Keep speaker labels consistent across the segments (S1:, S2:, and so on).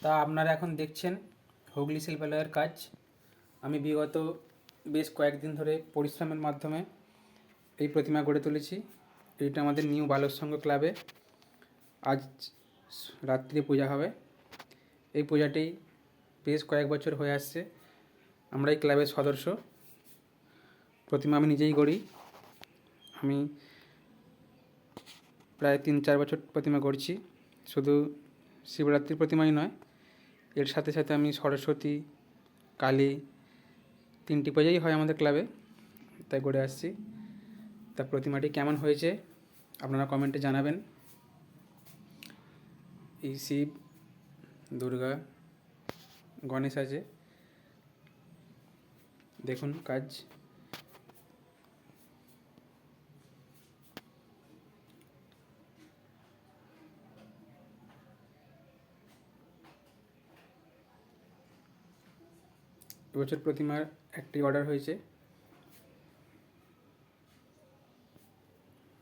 S1: তা আপনারা এখন দেখছেন হুগলি শিল্পালয়ের কাজ। আমি বিগত বেশ কয়েকদিন ধরে পরিশ্রমের মাধ্যমে এই প্রতিমা গড়ে তুলেছি। এইটা আমাদের নিউ বালক সংঘ ক্লাবে আজ রাত্রে পূজা হবে। এই পূজাটি বেশ কয়েক বছর হয়ে আসছে। আমরা এই ক্লাবের সদস্য। প্রতিমা আমি নিজেই গড়ি। আমি প্রায় 3-4 বছর প্রতিমা গড়ছি। শুধু শিবরাত্রির প্রতিমাই নয়, এর সাথে সাথে আমি সরস্বতী, কালী, 3টি পূজাই হয় আমাদের ক্লাবে, তাই গড়ে আসছি। তা প্রতিমাটি কেমন হয়েছে আপনারা কমেন্টে জানাবেন। এই শিব, দুর্গা, গণেশ আছে, দেখুন কাজ। এবছর প্রতিমার একটি অর্ডার হয়েছে।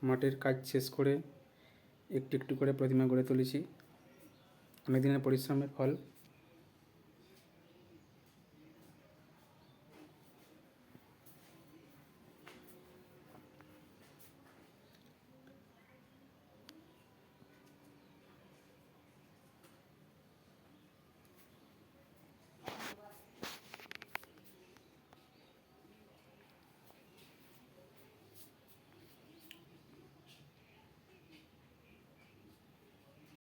S1: মাটির কাজ শেষ করে একটু একটু করে প্রতিমা গড়ে তুলেছি। অনেক দিনের পরিশ্রমের ফল।